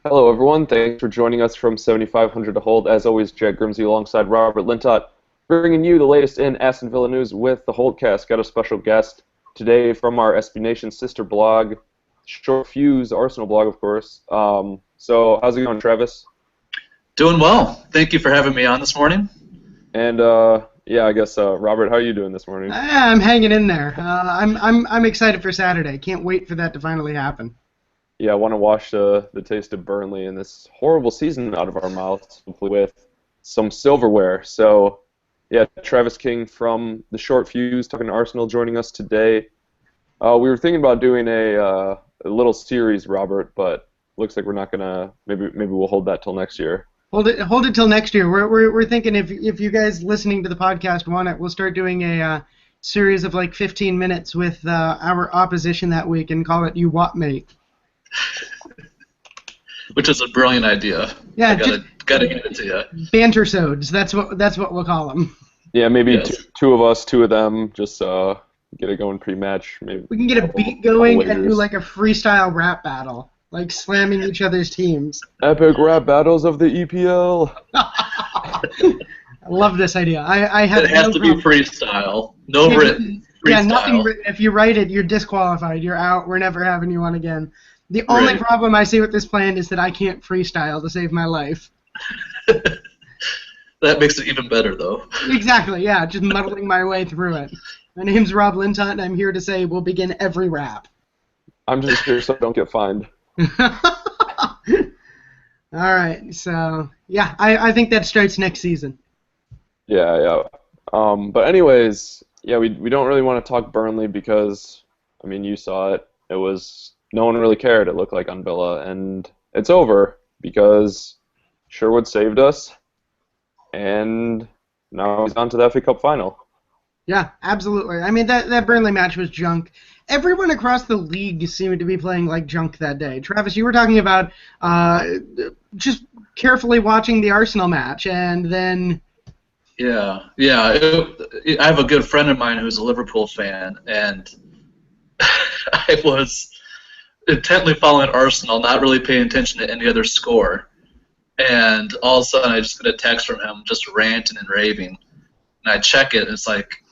Hello, everyone. Thanks for joining us from 7,500 to hold. As always, Jed Grimsey alongside Robert Lintott, bringing you the latest in Aston Villa news with the Holdcast. Got a special guest today from our SB Nation sister blog, Short Fuse Arsenal blog, of course. So, how's it going, Travis? Doing well. Thank you for having me on this morning. And yeah, I guess Robert, how are you doing this morning? I'm hanging in there. I'm excited for Saturday. Can't wait for that to finally happen. Yeah, I want to wash the taste of Burnley and this horrible season out of our mouths, hopefully with some silverware. So, yeah, Travis King from the Short Fuse talking to Arsenal joining us today. We were thinking about doing a little series, Robert, but looks like we're not gonna. Maybe we'll hold that till next year. Hold it till next year. We're thinking if you guys listening to the podcast want it, we'll start doing a series of like 15 minutes with our opposition that week and call it You What Mate. Which is a brilliant idea. Yeah, I gotta give it to you. Bantersodes. That's what we'll call them. Yeah, maybe Yes. two of us, two of them, just get it going pre-match. Maybe We can get a beat going and do like a freestyle rap battle, like slamming each other's teams. epic rap battles of the EPL. I love this idea. I have It has no to be problem. freestyle. No Yeah, written. Yeah, Freestyle. nothing written. If you write it, you're disqualified. You're out. We're never having you on again. The only Right. problem I see with this plan is that I can't freestyle to save my life. That makes it even better, though. Exactly, yeah, just muddling my way through it. My name's Rob Lintott, and I'm here to say we'll begin every rap. I'm just here so I don't get fined. All right, so, yeah, I think that starts next season. Yeah. But anyways, yeah, we don't really want to talk Burnley because, I mean, you saw it. It was, no one really cared, it looked like, on Villa. And it's over because Sherwood saved us. And now he's on to the FA Cup final. Yeah, absolutely. I mean, that Burnley match was junk. Everyone across the league seemed to be playing like junk that day. Travis, you were talking about just carefully watching the Arsenal match, and then... Yeah. I have a good friend of mine who's a Liverpool fan, and I was intently following Arsenal, not really paying attention to any other score. And all of a sudden, I just get a text from him, just ranting and raving. And I check it, and it's like,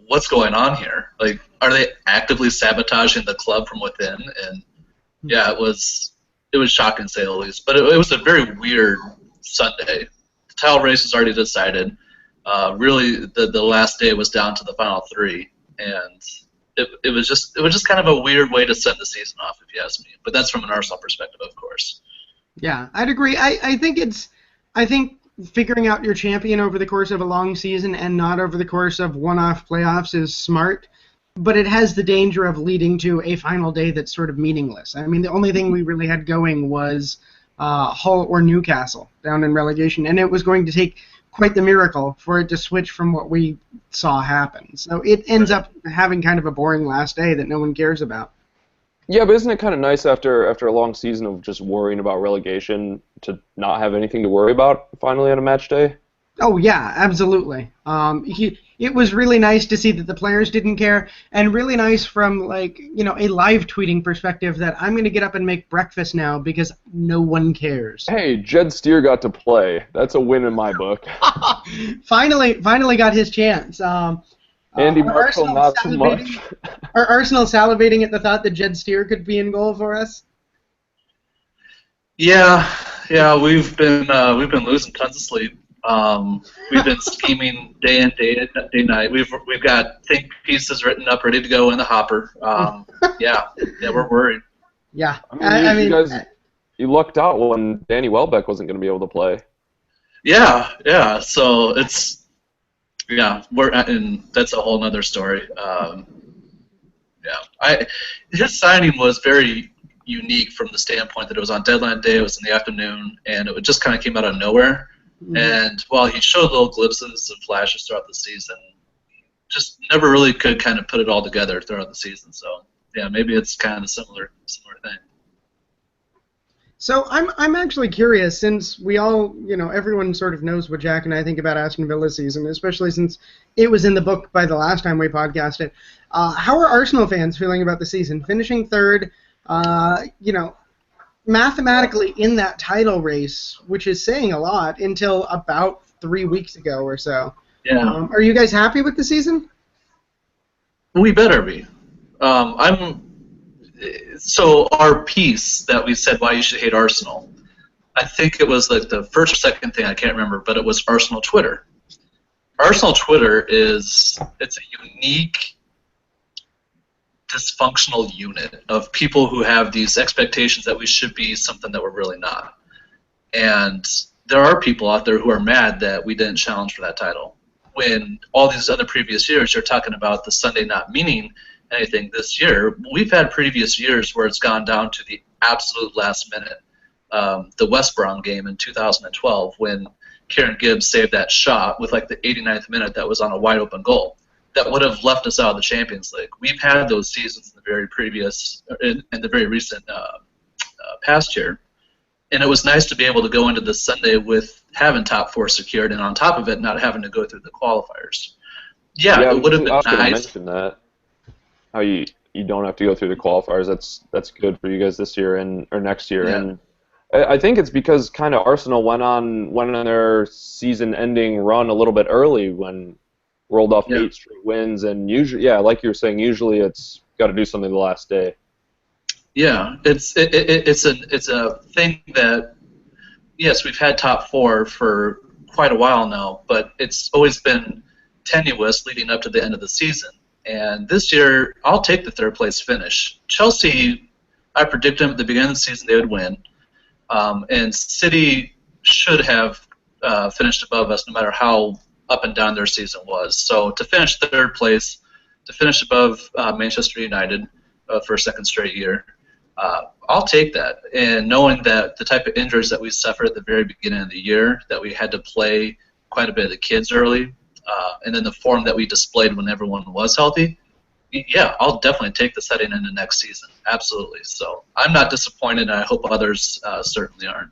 what's going on here? Like, are they actively sabotaging the club from within? And yeah, it was shocking to say the least. But it was a very weird Sunday. The title race was already decided. Really, the last day was down to the final three, and it was just kind of a weird way to set the season off, if you ask me. But that's from an Arsenal perspective, of course. Yeah, I'd agree. I think figuring out your champion over the course of a long season and not over the course of one-off playoffs is smart, but it has the danger of leading to a final day that's sort of meaningless. I mean, the only thing we really had going was Hull or Newcastle down in relegation, and it was going to take quite the miracle for it to switch from what we saw happen. So it ends up having kind of a boring last day that no one cares about. Yeah, but isn't it kind of nice after a long season of just worrying about relegation to not have anything to worry about finally on a match day? Oh yeah, absolutely. It was really nice to see that the players didn't care, and really nice from a live tweeting perspective that I'm going to get up and make breakfast now because no one cares. Hey, Jed Steer got to play. That's a win in my book. Finally got his chance. Andy are Marshall, Arsenal not so much. Are Arsenal salivating at the thought that Jed Steer could be in goal for us? Yeah, we've been losing tons of sleep. We've been scheming day in, day night. We've got think pieces written up, ready to go in the hopper. Yeah, we're worried. Yeah, I mean, you lucked out when Danny Welbeck wasn't going to be able to play. Yeah. So and that's a whole nother story. His signing was very unique from the standpoint that it was on deadline day, it was in the afternoon, and it just kind of came out of nowhere. Mm-hmm. And while he showed little glimpses and flashes throughout the season, he just never really could kind of put it all together throughout the season. So yeah, maybe it's kind of a similar thing. So I'm actually curious, since we all, everyone sort of knows what Jack and I think about Aston Villa's season, especially since it was in the book by the last time we podcasted. How are Arsenal fans feeling about the season? Finishing third, mathematically in that title race, which is saying a lot until about 3 weeks ago or so. Yeah. Are you guys happy with the season? We better be. So our piece that we said why you should hate Arsenal, I think it was like the first or second thing, I can't remember, but it was Arsenal Twitter. Arsenal Twitter it's a unique, dysfunctional unit of people who have these expectations that we should be something that we're really not. And there are people out there who are mad that we didn't challenge for that title. When all these other previous years, you're talking about the Sunday not meaning anything this year. We've had previous years where it's gone down to the absolute last minute. The West Brom game in 2012 when Kieran Gibbs saved that shot with like the 89th minute that was on a wide open goal that would have left us out of the Champions League. We've had those seasons in the very previous, in the very recent past year, and it was nice to be able to go into this Sunday with having top four secured, and on top of it, not having to go through the qualifiers. Yeah, it would have been I was going to nice. mention that. How you don't have to go through the qualifiers. That's good for you guys this year or next year. Yeah. And I think it's because kind of Arsenal went on their season-ending run a little bit early when rolled off 8 straight wins, and usually, like you were saying, usually it's got to do something the last day. Yeah, it's a thing that, yes, we've had top four for quite a while now, but it's always been tenuous leading up to the end of the season. And this year, I'll take the third place finish. Chelsea, I predicted them at the beginning of the season they would win, and City should have finished above us no matter how up and down their season was. So to finish third place, to finish above Manchester United for a second straight year, I'll take that. And knowing that the type of injuries that we suffered at the very beginning of the year, that we had to play quite a bit of the kids early, and then the form that we displayed when everyone was healthy, yeah, I'll definitely take this heading into next season. Absolutely. So I'm not disappointed, and I hope others certainly aren't.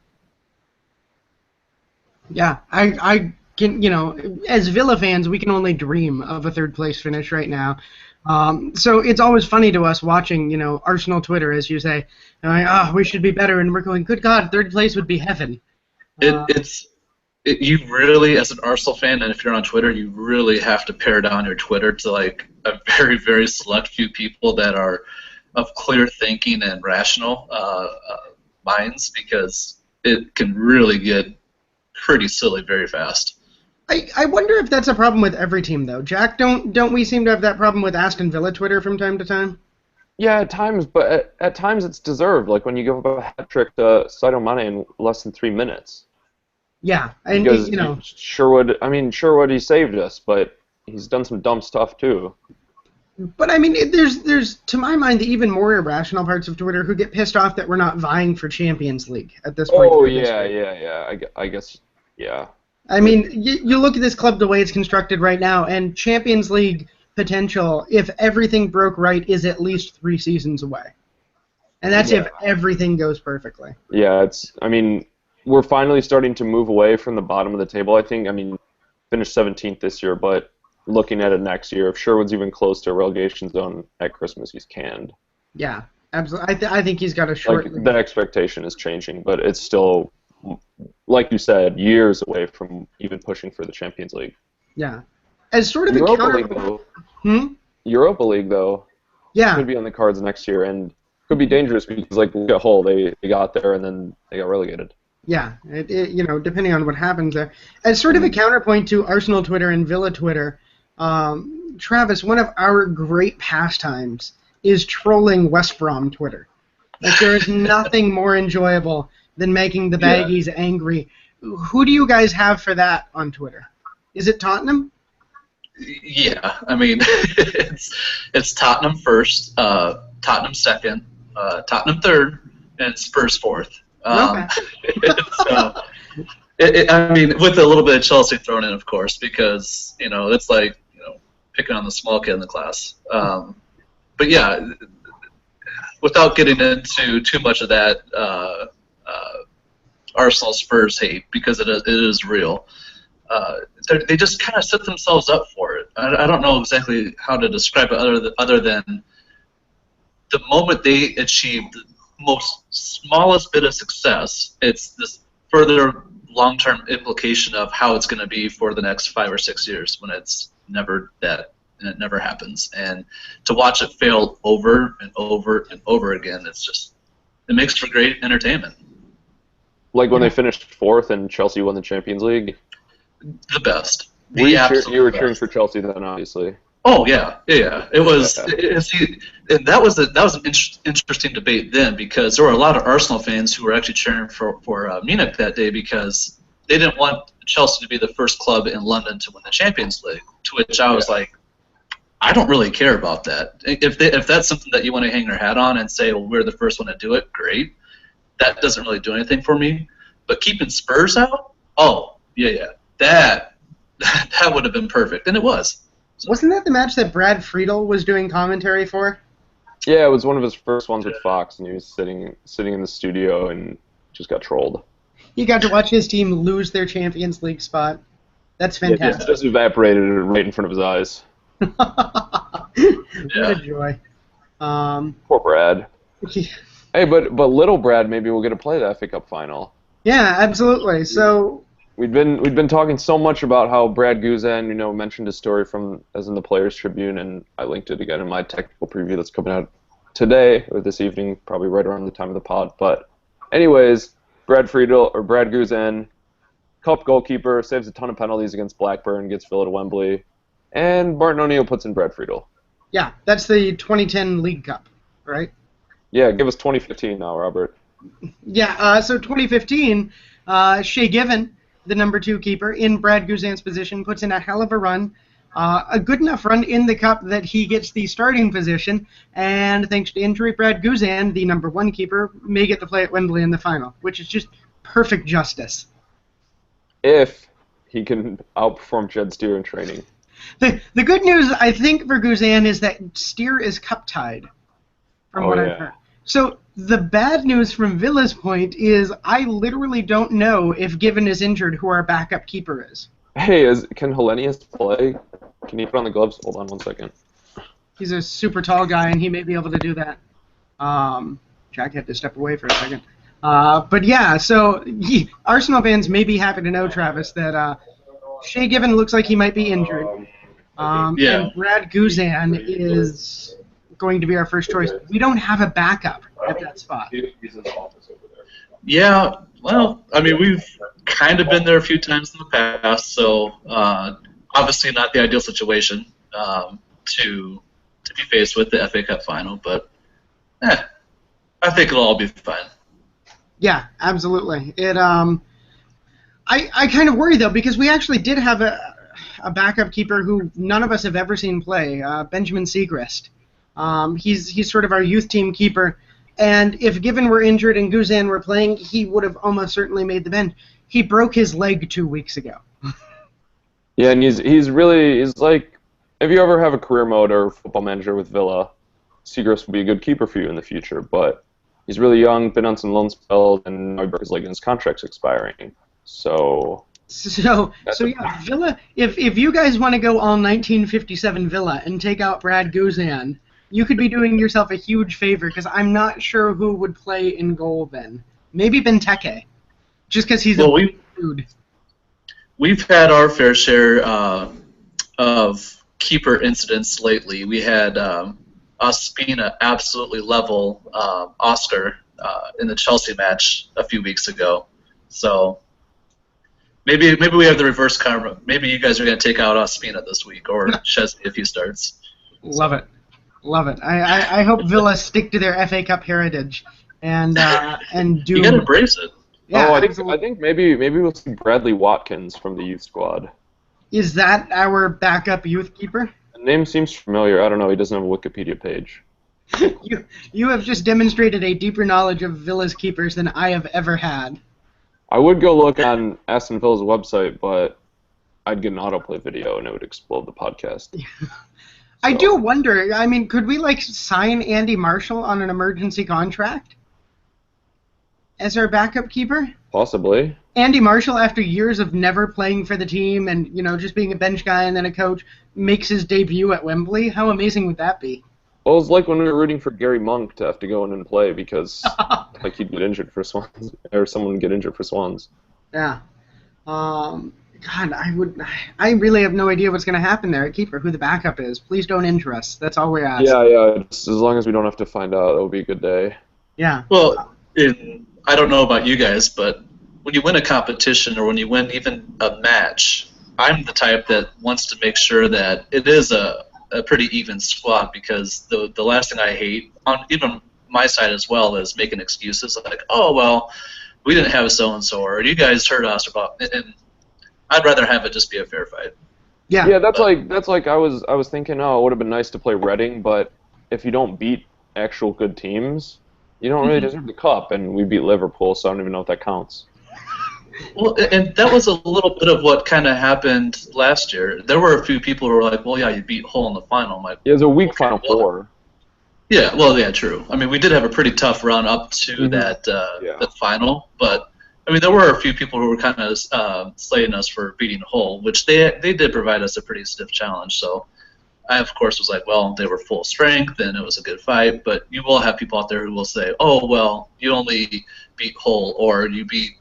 Yeah, I can, as Villa fans, we can only dream of a third place finish right now. So it's always funny to us watching, Arsenal Twitter, as you say, we should be better, and we're going, good God, third place would be heaven. You really, as an Arsenal fan, and if you're on Twitter, you really have to pare down your Twitter to like a very, very select few people that are of clear thinking and rational minds, because it can really get pretty silly very fast. I wonder if that's a problem with every team, though. Jack, don't we seem to have that problem with Aston Villa Twitter from time to time? Yeah, at times, but at times it's deserved. Like when you give up a hat trick to Sadio Mane in less than 3 minutes. Yeah, and because Sherwood, he saved us, but he's done some dumb stuff too. But I mean, there's to my mind the even more irrational parts of Twitter who get pissed off that we're not vying for Champions League at this point. Oh yeah. I guess yeah. I mean, you look at this club the way it's constructed right now, and Champions League potential, if everything broke right, is at least 3 seasons away. And that's if everything goes perfectly. Yeah, we're finally starting to move away from the bottom of the table. I think, finished 17th this year, but looking at it next year, if Sherwood's even close to a relegation zone at Christmas, he's canned. Yeah, absolutely. I think he's got a short... the expectation is changing, but it's still, like you said, years away from even pushing for the Champions League. Yeah. As sort of Europa League, though. Europa League, though, could be on the cards next year, and could be dangerous because, like, look at Hull. They got there, and then they got relegated. Yeah, depending on what happens there. As sort of a counterpoint to Arsenal Twitter and Villa Twitter, Travis, one of our great pastimes is trolling West Brom Twitter. Like, there is nothing more enjoyable than making the Baggies angry. Who do you guys have for that on Twitter? Is it Tottenham? Yeah, it's Tottenham first, Tottenham second, Tottenham third, and Spurs fourth. Okay. With a little bit of Chelsea thrown in, of course, because it's like picking on the small kid in the class. But yeah, without getting into too much of that Arsenal Spurs hate, because it is real. They just kind of set themselves up for it. I don't know exactly how to describe it other than the moment they achieved most smallest bit of success, it's this further long-term implication of how it's going to be for the next 5 or 6 years when it's never that, and it never happens. And to watch it fail over and over and over again, it makes for great entertainment. Like when they finished 4th and Chelsea won the Champions League? The best. You were cheering for Chelsea then, obviously. Oh yeah. It was. And that was an interesting debate then, because there were a lot of Arsenal fans who were actually cheering for Munich that day because they didn't want Chelsea to be the first club in London to win the Champions League. To which I was like, I don't really care about that. If that's something that you want to hang your hat on and say, well, we're the first one to do it, great. That doesn't really do anything for me. But keeping Spurs out, that would have been perfect, and it was. Wasn't that the match that Brad Friedel was doing commentary for? Yeah, it was one of his first ones with Fox, and he was sitting in the studio and just got trolled. He got to watch his team lose their Champions League spot. That's fantastic. It just evaporated right in front of his eyes. What a joy. Poor Brad. Hey, but little Brad maybe will get to play the FA Cup final. Yeah, absolutely. So we've been talking so much about how Brad Guzan, mentioned his story as in the Players Tribune, and I linked it again in my technical preview that's coming out today or this evening, probably right around the time of the pod. But anyways, Brad Guzan, Cup goalkeeper, saves a ton of penalties against Blackburn, gets Villa to Wembley, and Martin O'Neill puts in Brad Friedel. Yeah, that's the 2010 League Cup, right? Yeah, give us 2015 now, Robert. Yeah, so 2015, Shea Given, the number 2 keeper in Brad Guzan's position, puts in a hell of a run, a good enough run in the Cup that he gets the starting position, and thanks to injury, Brad Guzan, the number 1 keeper, may get to play at Wembley in the final, which is just perfect justice. If he can outperform Jed Steer in training. The good news, I think, for Guzan is that Steer is Cup-tied, from what I've heard. So the bad news from Villa's point is I literally don't know if Given is injured who our backup keeper is. Hey, can Hellenius play? Can he put on the gloves? Hold on one second. He's a super tall guy, and he may be able to do that. Jack had to step away for a second. But yeah, so Arsenal fans may be happy to know, Travis, that Shea Given looks like he might be injured. And Brad Guzan is going to be our first choice. We don't have a backup at that spot. He's in the office over there. Yeah, well, I mean, we've kind of been there a few times in the past, so obviously not the ideal situation to be faced with the FA Cup final, but I think it'll all be fine. Yeah, absolutely. I kind of worry, though, because we actually did have a backup keeper who none of us have ever seen play, Benjamin Siegrist. He's sort of our youth team keeper, and if Given were injured and Guzan were playing, he would have almost certainly made the bench. He broke his leg 2 weeks ago. Yeah, and he's like, if you ever have a career mode or football manager with Villa, Siegrist will be a good keeper for you in the future, but he's really young, been on some loan spells, and now he broke his leg and his contract's expiring. So yeah, Villa, if you guys want to go all 1957 Villa and take out Brad Guzan, you could be doing yourself a huge favor, because I'm not sure who would play in goal then. Maybe Benteke, just because he's a dude. We've had our fair share of keeper incidents lately. We had Ospina absolutely level Oscar in the Chelsea match a few weeks ago. So maybe we have the reverse karma. Maybe you guys are going to take out Ospina this week, or Chesney if he starts. Love it. I hope Villa stick to their FA Cup heritage and do. You got to embrace it. Yeah, I think maybe we'll see Bradley Watkins from the youth squad. Is that our backup youth keeper? The name seems familiar. I don't know. He doesn't have a Wikipedia page. You have just demonstrated a deeper knowledge of Villa's keepers than I have ever had. I would go look on Aston Villa's website, but I'd get an autoplay video and it would explode the podcast. I do wonder, I mean, could we sign Andy Marshall on an emergency contract as our backup keeper? Possibly. Andy Marshall, after years of never playing for the team and, just being a bench guy and then a coach, makes his debut at Wembley. How amazing would that be? Well, it was like when we were rooting for Gary Monk to have to go in and play because like he'd get injured for Swans or someone would get injured for Swans. Yeah. God, I really have no idea what's going to happen there at keeper, who the backup is. Please don't injure us. That's all we ask. Yeah. Just as long as we don't have to find out, it'll be a good day. Yeah. Well, I don't know about you guys, but when you win a competition or when you win even a match, I'm the type that wants to make sure that it is a pretty even squad, because the last thing I hate, on even my side as well, is making excuses like, oh, well, we didn't have so-and-so, or you guys hurt us, and I'd rather have it just be a fair fight. Yeah. That's like I was thinking, oh, it would have been nice to play Reading, but if you don't beat actual good teams, you don't really deserve the cup, and we beat Liverpool, so I don't even know if that counts. Well, and that was a little bit of what kind of happened last year. There were a few people who were like, well, yeah, you beat Hull in the final. I'm like, Yeah, it was a weak okay, Final well, Four. Yeah, well, yeah, true. I mean, we did have a pretty tough run up to that final, but I mean, there were a few people who were kind of slating us for beating Hull, which they did provide us a pretty stiff challenge. So I, of course, was like, well, they were full strength and it was a good fight, but you will have people out there who will say, oh, well, you only beat Hull or you beat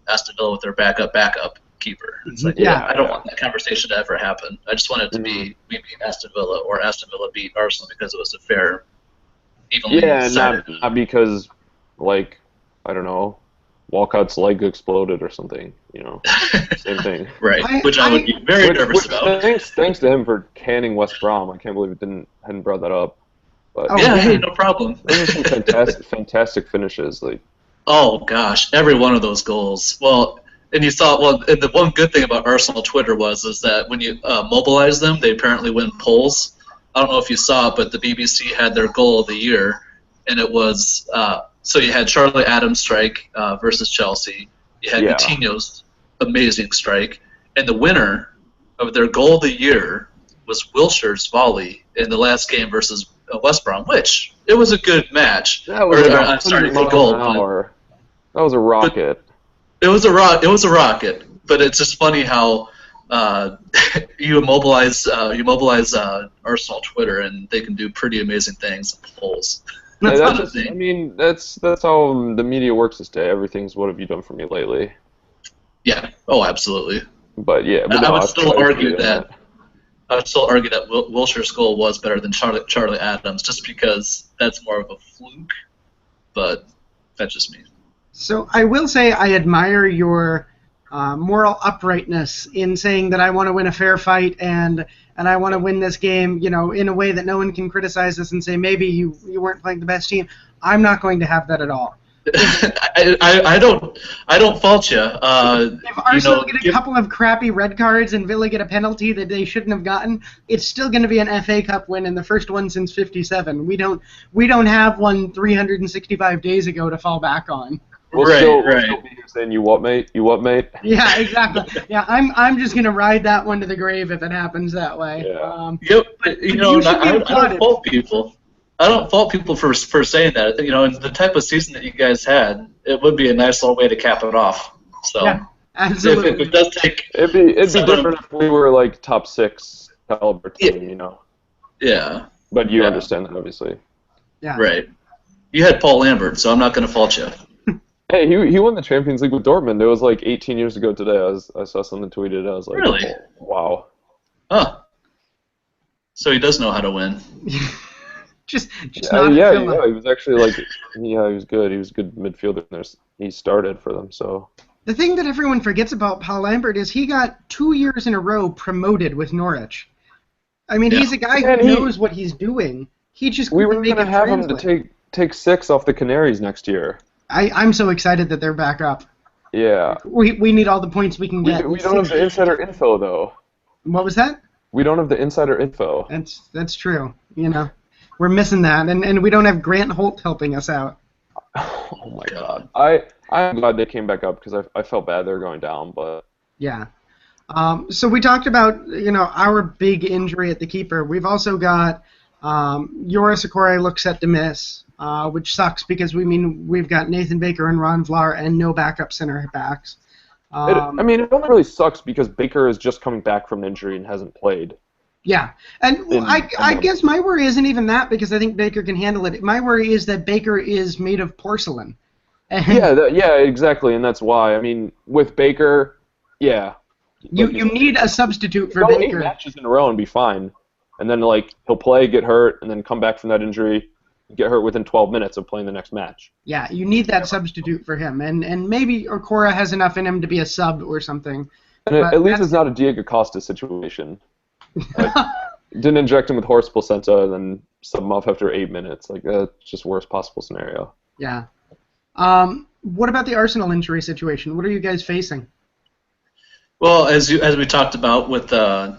Aston Villa with their backup keeper. It's like, I don't want that conversation to ever happen. I just want it to be we beat Aston Villa or Aston Villa beat Arsenal because it was a fair, evenly decided. Not because, like, I don't know, Walcott's leg exploded or something, same thing. Right, which I would be very nervous about. Thanks to him for canning West Brom. I can't believe it hadn't brought that up. But hey, no problem. Those are some fantastic finishes. Like, oh gosh, every one of those goals. Well, and you saw. Well, and the one good thing about Arsenal Twitter is that when you mobilize them, they apparently win polls. I don't know if you saw it, but the BBC had their goal of the year, and it was so you had Charlie Adams' strike versus Chelsea. You had Coutinho's amazing strike, and the winner of their goal of the year was Wilshire's volley in the last game versus West Brom, which it was a good match. That was a goal. That was a rocket. It was a rocket, but it's just funny how you mobilize Arsenal Twitter and they can do pretty amazing things in polls. That's how the media works this day. Everything's what have you done for me lately? Yeah. Oh, absolutely. But I would still argue that Wilshire's goal was better than Charlie Adams, just because that's more of a fluke. But that's just me. So I will say I admire your moral uprightness in saying that I want to win a fair fight and I want to win this game, in a way that no one can criticize us and say maybe you weren't playing the best team. I'm not going to have that at all. I don't fault you. If Arsenal get a couple of crappy red cards and Villa get a penalty that they shouldn't have gotten, it's still going to be an FA Cup win and the first one since '57. We don't have one 365 days ago to fall back on. We'll still be here saying, you what, mate? You what, mate? Yeah, exactly. Yeah, I'm just going to ride that one to the grave if it happens that way. Yeah. But I don't fault people. I don't fault people for saying that. In the type of season that you guys had, it would be a nice little way to cap it off. So, yeah, absolutely. If it does take, it'd be different if we were like top 6 caliber team, Yeah. But you understand that, obviously. Yeah. Right. You had Paul Lambert, so I'm not going to fault you. Hey, he won the Champions League with Dortmund. It was like 18 years ago today. I saw something tweeted. I was like, really? Oh, wow. Huh. So he does know how to win. just not. Yeah. He was actually he was good. He was a good midfielder. He started for them. So the thing that everyone forgets about Paul Lambert is he got 2 years in a row promoted with Norwich. I mean, he's a guy who knows what he's doing. He just we were going to have him to take 6 off the Canaries next year. I'm so excited that they're back up. Yeah. We need all the points we can get. We don't have the insider info, though. What was that? We don't have the insider info. That's true. We're missing that, and we don't have Grant Holt helping us out. Oh my God. I'm glad they came back up because I felt bad they were going down, but yeah. So we talked about our big injury at the keeper. We've also got Joris Okorie looks set to miss. Which sucks because we've got Nathan Baker and Ron Vlaar and no backup center backs. It only really sucks because Baker is just coming back from an injury and hasn't played. Yeah, and I guess my worry isn't even that because I think Baker can handle it. My worry is that Baker is made of porcelain. And Yeah, exactly, and that's why. I mean, with Baker, yeah, you need a substitute for go Baker. 8 matches in a row and be fine, and then like he'll play, get hurt, and then come back from that injury, get hurt within 12 minutes of playing the next match. Yeah, you need that substitute for him, and maybe Okora has enough in him to be a sub or something. And at least it's not a Diego Costa situation. Like, didn't inject him with horse placenta and then sub him off after 8 minutes. Like that's just worst possible scenario. Yeah. What about the Arsenal injury situation? What are you guys facing? Well, as we talked about with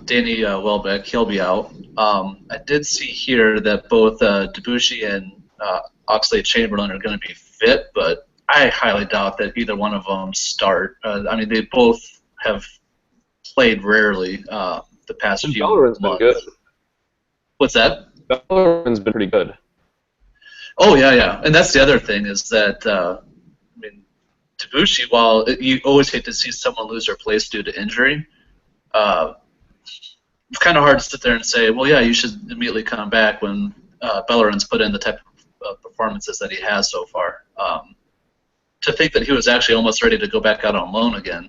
Danny Welbeck, he'll be out. I did see here that both Debussy and Oxlade-Chamberlain are going to be fit, but I highly doubt that either one of them start. I mean, they both have played rarely the past few Bellerin's months. been good. What's that? Bellerin's been pretty good. Oh, yeah. And that's the other thing is that, I mean, Debussy, while you always hate to see someone lose their place due to injury, it's kind of hard to sit there and say, well, yeah, you should immediately come back when Bellerin's put in the type of performances that he has so far. To think that he was actually almost ready to go back out on loan again.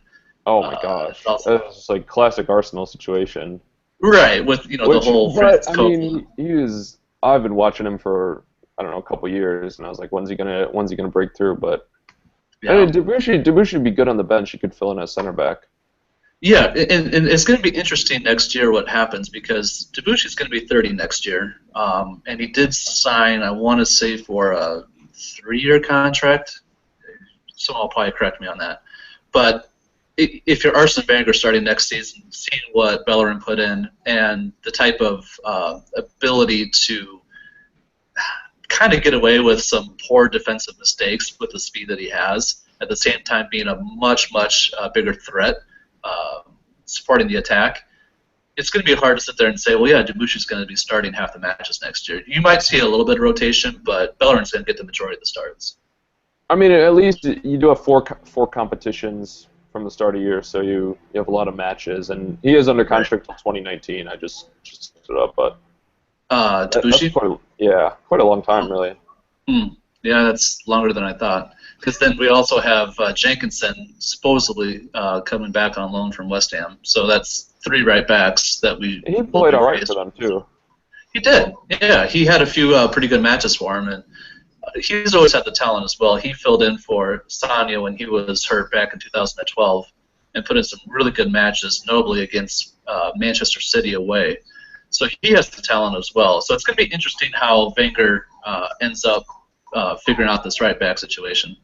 Oh my gosh, that's like classic Arsenal situation. Right, with the whole. But I mean, I've been watching him for I don't know a couple years, and I was like, when's he gonna break through? But yeah. I mean, Debussy would be good on the bench. He could fill in as center back. Yeah, and it's going to be interesting next year what happens because Debussy's going to be 30 next year, and he did sign, I want to say, for a 3-year contract. Someone will probably correct me on that, but if you're Arsene Wenger starting next season, seeing what Bellerin put in and the type of ability to kind of get away with some poor defensive mistakes with the speed that he has, at the same time being a much, much bigger threat supporting the attack, it's going to be hard to sit there and say, well, yeah, Debussy's going to be starting half the matches next year. You might see a little bit of rotation, but Bellerin's going to get the majority of the starts. I mean, at least you do have four competitions from the start of the year, so you have a lot of matches, and he is under contract until 2019. I just looked it up, but Debussy? That's quite a long time, really. Yeah, that's longer than I thought. Because then we also have Jenkinson supposedly coming back on loan from West Ham, so that's 3 right backs that we. He played all right for them too. He did, yeah. He had a few pretty good matches for him, and he's always had the talent as well. He filled in for Sanya when he was hurt back in 2012 and put in some really good matches, notably against Manchester City away. So he has the talent as well. So it's going to be interesting how Wenger ends up figuring out this right back situation.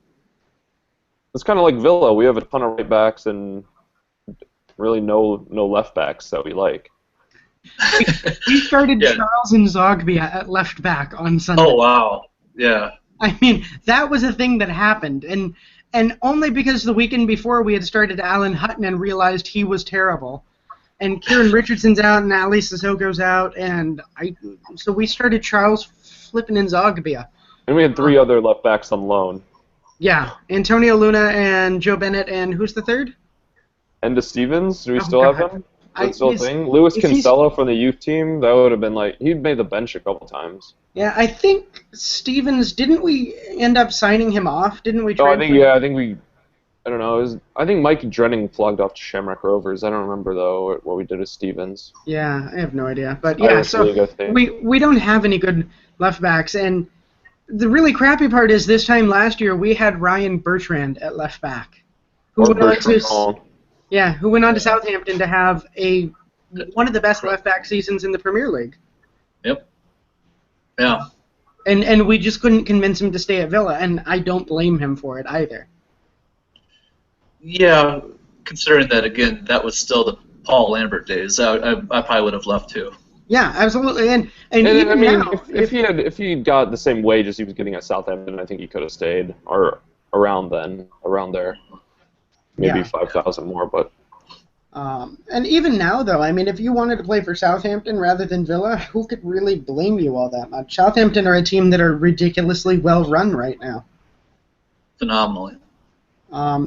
It's kind of like Villa. We have a ton of right backs and really no left backs that we like. We started Charles Nzogby at left back on Sunday. Oh, wow. Yeah. I mean, that was a thing that happened, and only because the weekend before we had started Alan Hutton and realized he was terrible. And Kieran Richardson's out, and Ali Sissoko's out, so we started Charles flipping Nzogby. And we had 3 other left backs on loan. Yeah, Antonio Luna and Joe Bennett, and who's the third? Enda Stevens, do we still have him? That's still a thing. Lewis Kinsella from the youth team, that would have been like, he'd made the bench a couple times. Yeah, I think Stevens, didn't we end up signing him off? Didn't we? I don't know. I think Mike Drenning flogged off to Shamrock Rovers. I don't remember, though, what we did with Stevens. Yeah, I have no idea. But yeah, so we don't have any good left backs, and the really crappy part is this time last year we had Ryan Bertrand at left back, who went on to Southampton to have one of the best left back seasons in the Premier League. Yep. Yeah. And we just couldn't convince him to stay at Villa, and I don't blame him for it either. Yeah, considering that again, that was still the Paul Lambert days. I probably would have left too. Yeah, absolutely, and even I mean, now, if he got the same wage as he was getting at Southampton, I think he could have stayed, or around there, maybe 5,000 more, but. And even now, though, I mean, if you wanted to play for Southampton rather than Villa, who could really blame you all that much? Southampton are a team that are ridiculously well run right now. Phenomenally.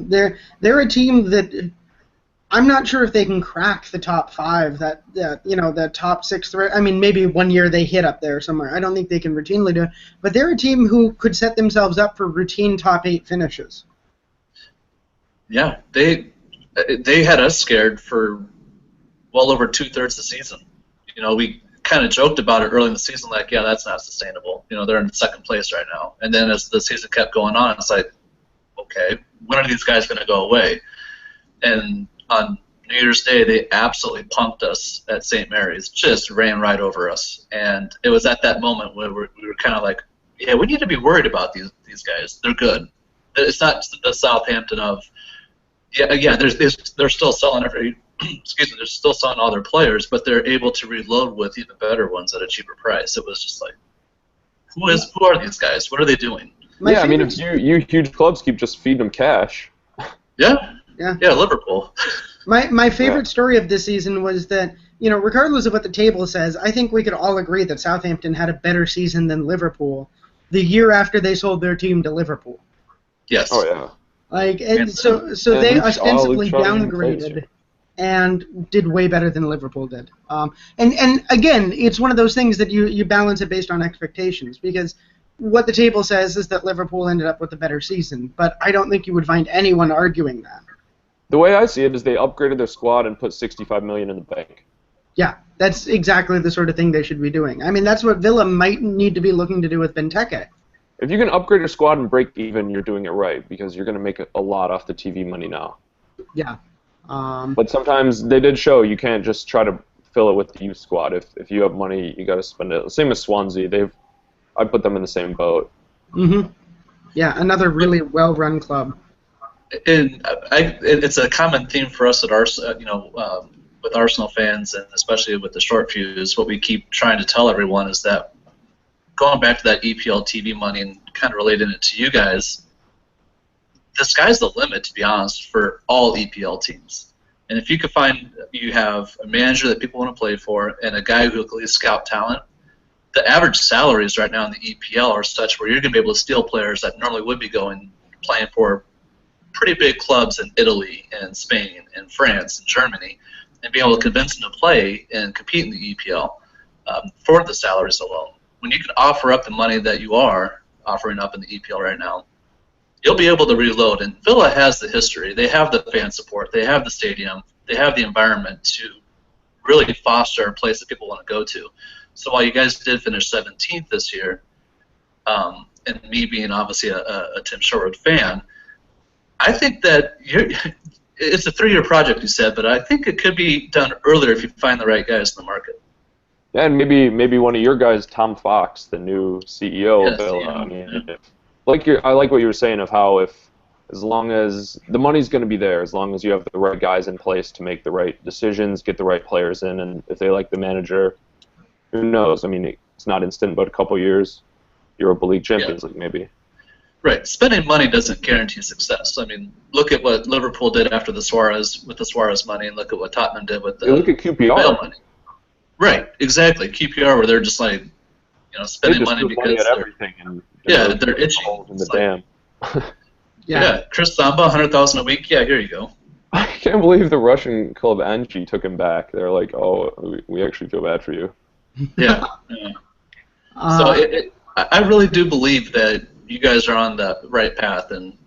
They're a team that I'm not sure if they can crack the top 5. The top 6. I mean, maybe one year they hit up there somewhere. I don't think they can routinely do it, but they're a team who could set themselves up for routine top 8 finishes. Yeah, they had us scared for well over 2/3 of the season. We kind of joked about it early in the season, like, yeah, that's not sustainable. They're in second place right now. And then as the season kept going on, it's like, okay, when are these guys going to go away? And on New Year's Day, they absolutely punked us at St. Mary's, just ran right over us. And it was at that moment where we were kind of like, yeah, we need to be worried about these guys. They're good. It's not the Southampton of, they're still selling excuse me, they're still selling all their players, but they're able to reload with even better ones at a cheaper price. It was just like, who are these guys? What are they doing? Yeah, I mean, if you huge clubs keep just feeding them cash. Yeah, Liverpool. My favorite story of this season was that, regardless of what the table says, I think we could all agree that Southampton had a better season than Liverpool the year after they sold their team to Liverpool. Yes. Oh, yeah. So they ostensibly downgraded and did way better than Liverpool did. And again, it's one of those things that you balance it based on expectations, because what the table says is that Liverpool ended up with a better season, but I don't think you would find anyone arguing that. The way I see it is they upgraded their squad and put $65 million in the bank. Yeah, that's exactly the sort of thing they should be doing. I mean, that's what Villa might need to be looking to do with Benteke. If you can upgrade your squad and break even, you're doing it right, because you're going to make a lot off the TV money now. Yeah. But sometimes they did show you can't just try to fill it with the youth squad. If you have money, you got to spend it. Same as Swansea. I put them in the same boat. Mm-hmm. Yeah, another really well-run club. And it's a common theme for us at with Arsenal fans, and especially with the short fuse. What we keep trying to tell everyone is that, going back to that EPL TV money and kind of relating it to you guys, the sky's the limit, to be honest, for all EPL teams. And if you could you have a manager that people want to play for and a guy who will at least scout talent, the average salaries right now in the EPL are such where you're going to be able to steal players that normally would be playing for pretty big clubs in Italy and Spain and France and Germany, and be able to convince them to play and compete in the EPL for the salaries alone. When you can offer up the money that you are offering up in the EPL right now, you'll be able to reload. And Villa has the history. They have the fan support. They have the stadium. They have the environment to really foster a place that people want to go to. So while you guys did finish 17th this year, and me being obviously a Tim Sherwood fan, I think that it's a 3-year project, you said, but I think it could be done earlier if you find the right guys in the market. Yeah, and maybe one of your guys, Tom Fox, the new CEO of Villa. Yeah, I mean, I like what you were saying of how as long as the money's going to be there, as long as you have the right guys in place to make the right decisions, get the right players in, and if they like the manager, who knows? I mean, it's not instant, but a couple years, Europa League, Champions League, maybe. Right. Spending money doesn't guarantee success. I mean, look at what Liverpool did after the Suarez money, and look at what Tottenham did with the look at QPR money. Right. Exactly. QPR, where they're just like, spending money because at everything, and they're itching in the dam. Yeah. Chris Samba, 100,000 a week. Yeah, here you go. I can't believe the Russian club Anji took him back. They're like, oh, we actually feel bad for you. Yeah. So I really do believe that you guys are on the right path, and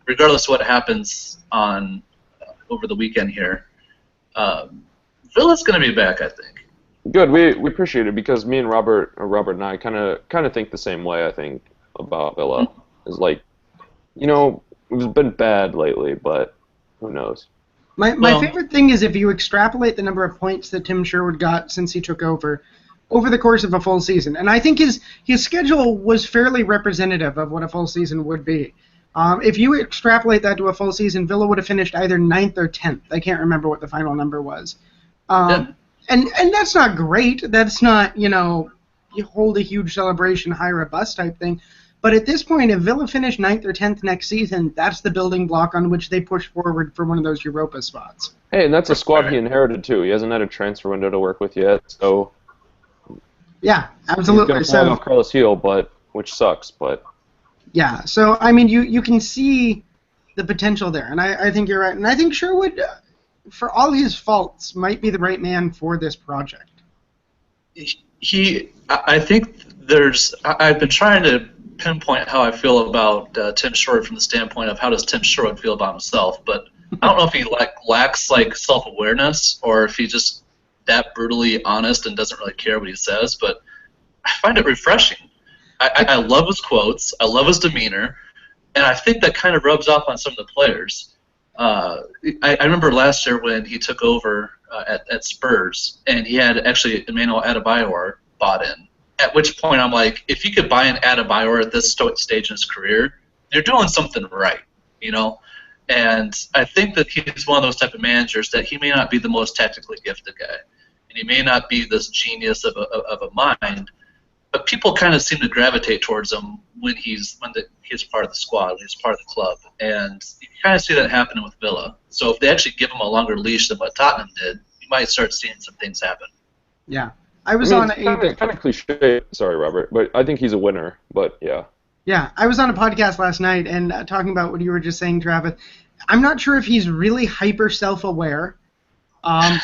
regardless of what happens over the weekend here, Villa's going to be back, I think. Good. We appreciate it, because me and Robert and I kind of think the same way. I think about Villa is like, it's been bad lately, but who knows? My favorite thing is if you extrapolate the number of points that Tim Sherwood got since he took over the course of a full season. And I think his schedule was fairly representative of what a full season would be. If you extrapolate that to a full season, Villa would have finished either 9th or 10th. I can't remember what the final number was. And that's not great. That's not, you hold a huge celebration, hire a bus type thing. But at this point, if Villa finish 9th or 10th next season, that's the building block on which they push forward for one of those Europa spots. Hey, and that's a squad he inherited too. He hasn't had a transfer window to work with yet, so yeah, absolutely. He's going to fall off Carlos' heel, which sucks, but yeah. So I mean, you can see the potential there, and I think you're right. And I think Sherwood, for all his faults, might be the right man for this project. I think I've been trying to pinpoint how I feel about Tim Sherwood from the standpoint of how does Tim Sherwood feel about himself, but I don't know if he lacks self-awareness or if he's just that brutally honest and doesn't really care what he says, but I find it refreshing. I love his quotes, I love his demeanor, and I think that kind of rubs off on some of the players. I remember last year when he took over at Spurs, and he had actually Emmanuel Adebayor bought in. At which point I'm like, if you could buy an Adebayor at this stage in his career, you're doing something right, you know? And I think that he's one of those type of managers that he may not be the most tactically gifted guy, and he may not be this genius of a mind, but people kind of seem to gravitate towards him when he's part of the squad, when he's part of the club, and you kind of see that happening with Villa. So if they actually give him a longer leash than what Tottenham did, you might start seeing some things happen. Yeah. I was on kind of cliche. Sorry, Robert, but I think he's a winner. But yeah. Yeah, I was on a podcast last night and talking about what you were just saying, Travis. I'm not sure if he's really hyper self-aware, and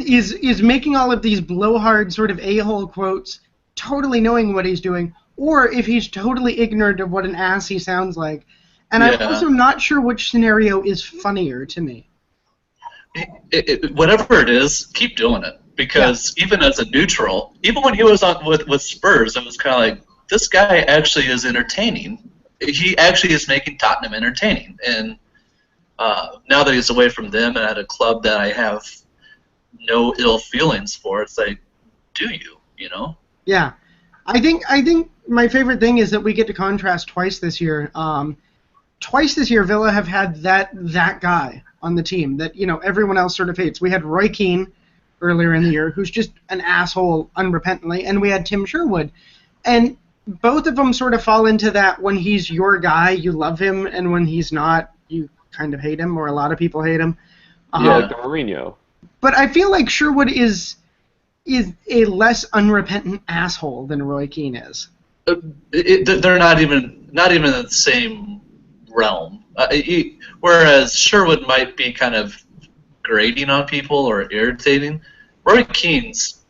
is making all of these blowhard sort of a-hole quotes, totally knowing what he's doing, or if he's totally ignorant of what an ass he sounds like. And I'm also not sure which scenario is funnier to me. Whatever it is, keep doing it. Because even as a neutral, even when he was on with Spurs, it was kind of like, this guy actually is entertaining. He actually is making Tottenham entertaining. And now that he's away from them and at a club that I have no ill feelings for, it's like, do you, you know? Yeah. I think my favorite thing is that we get to contrast twice this year. Twice this year, Villa have had that guy on the team that, you know, everyone else sort of hates. We had Roy Keane earlier in the year, who's just an asshole unrepentantly, and we had Tim Sherwood. And both of them sort of fall into that when he's your guy, you love him, and when he's not, you kind of hate him, or a lot of people hate him. Like Mourinho. But I feel like Sherwood is a less unrepentant asshole than Roy Keane is. They're not even in the same realm. Whereas Sherwood might be kind of grating on people or irritating, Roy Keane's,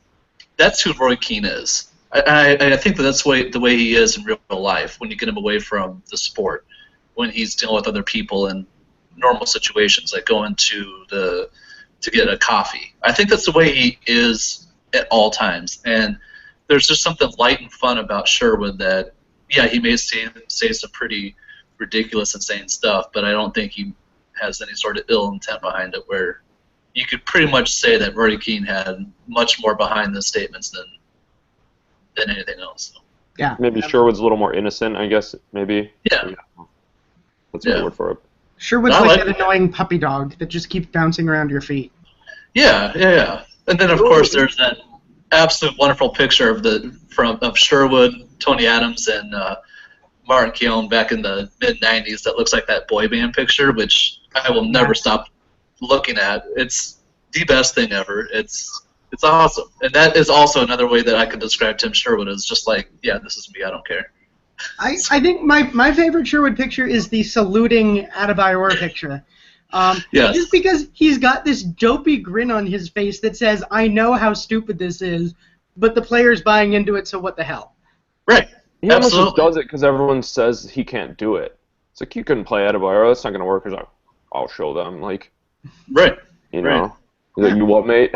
that's who Roy Keane is. I think that's the way he is in real life when you get him away from the sport, when he's dealing with other people in normal situations, like going to get a coffee. I think that's the way he is at all times. And there's just something light and fun about Sherwood that, yeah, he may say some pretty ridiculous, insane stuff, but I don't think he has any sort of ill intent behind it, where you could pretty much say that Roy Keane had much more behind the statements than anything else. So. Yeah. Maybe Sherwood's a little more innocent, I guess, maybe. Yeah. That's a good word for it. Sherwood's like that annoying puppy dog that just keeps bouncing around your feet. Yeah. And then, of course, there's that absolute wonderful picture of Sherwood, Tony Adams, and Martin Keown back in the mid-'90s that looks like that boy band picture, which I will never stop looking at. It's the best thing ever. It's awesome. And that is also another way that I could describe Tim Sherwood as just like, yeah, this is me, I don't care. I think my favorite Sherwood picture is the saluting Adebayor picture. Yes. Just because he's got this dopey grin on his face that says, I know how stupid this is, but the player's buying into it, so what the hell? Right. He almost just does it because everyone says he can't do it. It's like, you couldn't play Adebayor, that's not going to work. He's like, I'll show them. Like, right. You know? He's like, you what, mate?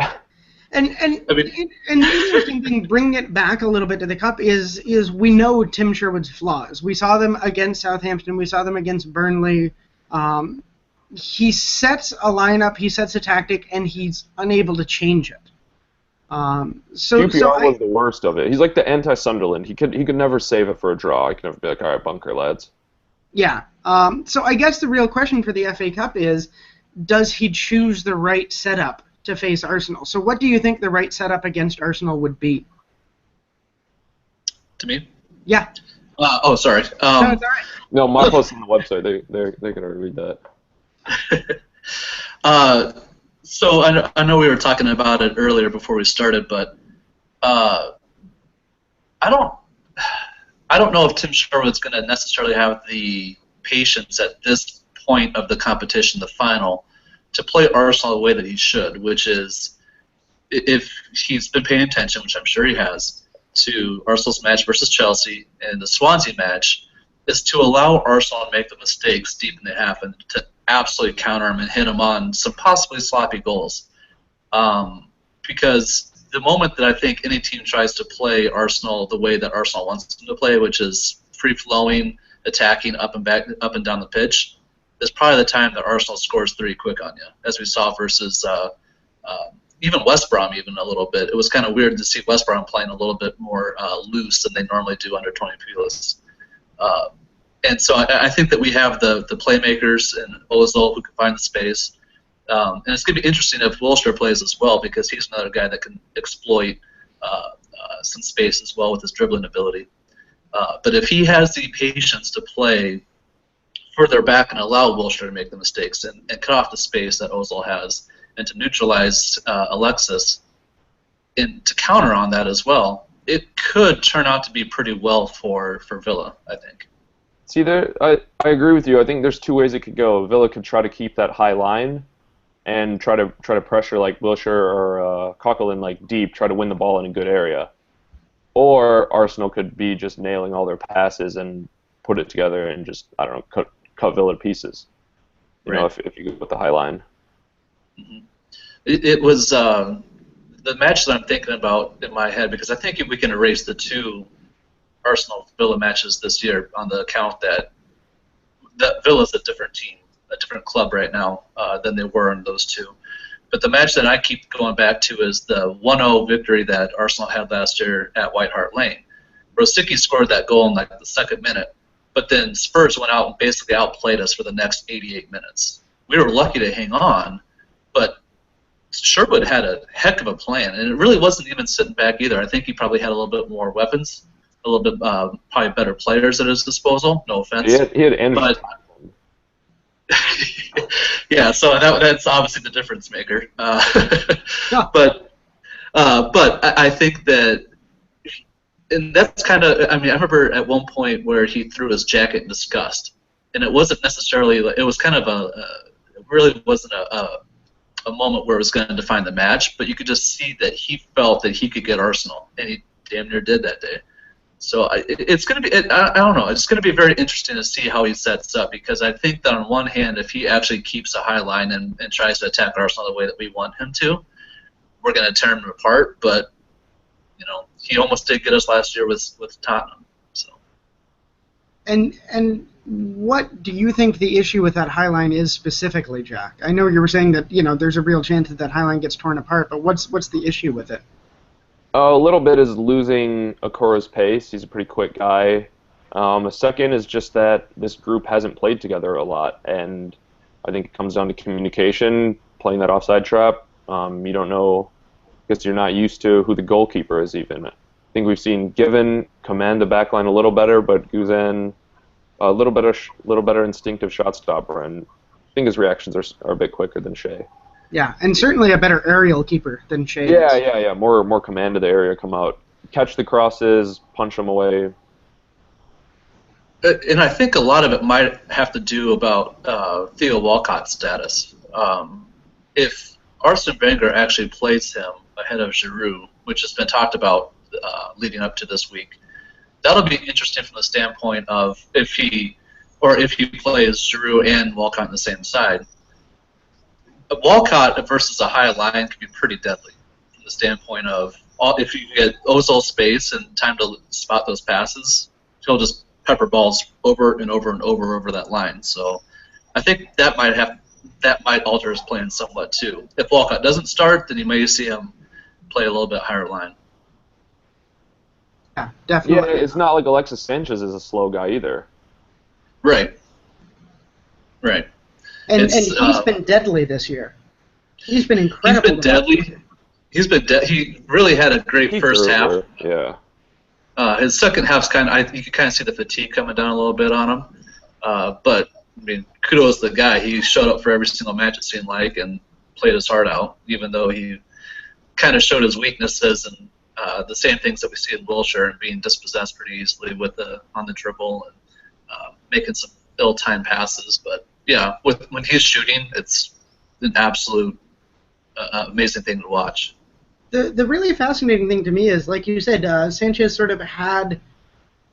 And the interesting thing, bringing it back a little bit to the Cup, is we know Tim Sherwood's flaws. We saw them against Southampton. We saw them against Burnley. He sets a lineup, he sets a tactic, and he's unable to change it. QPR was the worst of it. He's like the anti-Sunderland. He could never save it for a draw. He could never be like, all right, bunker, lads. Yeah. So I guess the real question for the FA Cup is, does he choose the right setup to face Arsenal? So what do you think the right setup against Arsenal would be? To me? Yeah. Sorry. No, it's all right. No, Marco's on the website. They can already read that. So I know we were talking about it earlier before we started, but I don't know if Tim Sherwood's going to necessarily have the patience at this point of the competition, the final, to play Arsenal the way that he should, which is, if he's been paying attention, which I'm sure he has, to Arsenal's match versus Chelsea and the Swansea match, is to allow Arsenal to make the mistakes deep in the half and to absolutely counter him and hit him on some possibly sloppy goals. Because the moment that I think any team tries to play Arsenal the way that Arsenal wants them to play, which is free-flowing, attacking up and down the pitch, is probably the time that Arsenal scores 3 quick on you, as we saw versus even West Brom even a little bit. It was kind of weird to see West Brom playing a little bit more loose than they normally do under Tony Pulis. And so I think that we have the playmakers and Ozil who can find the space. And it's going to be interesting if Wilshere plays as well, because he's another guy that can exploit some space as well with his dribbling ability. But if he has the patience to play further back and allow Wilshere to make the mistakes and cut off the space that Ozil has, and to neutralize Alexis, and to counter on that as well, it could turn out to be pretty well for Villa, I think. See, I agree with you. I think there's 2 ways it could go. Villa could try to keep that high line and try to pressure like Wilshere or Coquelin like deep, try to win the ball in a good area. Or Arsenal could be just nailing all their passes and put it together and just, I don't know, cut Villa to pieces. You know, if you go with the high line. Mm-hmm. It was the match that I'm thinking about in my head, because I think we can erase the 2 Arsenal-Villa matches this year on the account that Villa's a different team, a different club right now than they were in those 2. But the match that I keep going back to is the 1-0 victory that Arsenal had last year at White Hart Lane. Rosicky scored that goal in like the 2nd minute, but then Spurs went out and basically outplayed us for the next 88 minutes. We were lucky to hang on, but Sherwood had a heck of a plan, and it really wasn't even sitting back either. I think he probably had a little bit more weapons, a little bit probably better players at his disposal. No offense. He had energy. Yeah, so that's obviously the difference maker. But I think that, and that's kind of, I mean, I remember at one point where he threw his jacket in disgust, and it wasn't necessarily, it was kind of it really wasn't a moment where it was going to define the match, but you could just see that he felt that he could get Arsenal, and he damn near did that day. So it's going to be, I don't know, it's going to be very interesting to see how he sets up, because I think that on one hand, if he actually keeps a high line and tries to attack Arsenal the way that we want him to, we're going to tear him apart, but, you know, he almost did get us last year with Tottenham. So. And what do you think the issue with that high line is specifically, Jack? I know you were saying that, you know, there's a real chance that high line gets torn apart, but what's the issue with it? A little bit is losing Okoro's pace. He's a pretty quick guy. A second is just that this group hasn't played together a lot, and I think it comes down to communication, playing that offside trap. You don't know, because you're not used to who the goalkeeper is even. I think we've seen Given command the backline a little better, but Guzan a little better instinctive shot stopper, and I think his reactions are a bit quicker than Shea. Yeah, and certainly a better aerial keeper than Shea. Yeah. More command of the area, come out, catch the crosses, punch them away. And I think a lot of it might have to do about Theo Walcott's status. If Arsene Wenger actually plays him ahead of Giroud, which has been talked about leading up to this week, that'll be interesting from the standpoint of if he plays Giroud and Walcott on the same side. Walcott versus a high line can be pretty deadly from the standpoint of if you get Ozil space and time to spot those passes, he'll just pepper balls over and over and over that line. So I think that might alter his plan somewhat too. If Walcott doesn't start, then you may see him play a little bit higher line. Yeah, definitely. Yeah, it's not like Alexis Sanchez is a slow guy either. Right. And he's been deadly this year. He's been incredible. He's been deadly. He really had a great first half. Yeah. His second half's you can kind of see the fatigue coming down a little bit on him. But I mean, kudos to the guy. He showed up for every single match, it seemed like, and played his heart out, even though he kind of showed his weaknesses and the same things that we see in Wilshere, and being dispossessed pretty easily on the dribble and making some ill-timed passes. But yeah, when he's shooting, it's an absolute amazing thing to watch. The really fascinating thing to me is, like you said, Sanchez sort of had,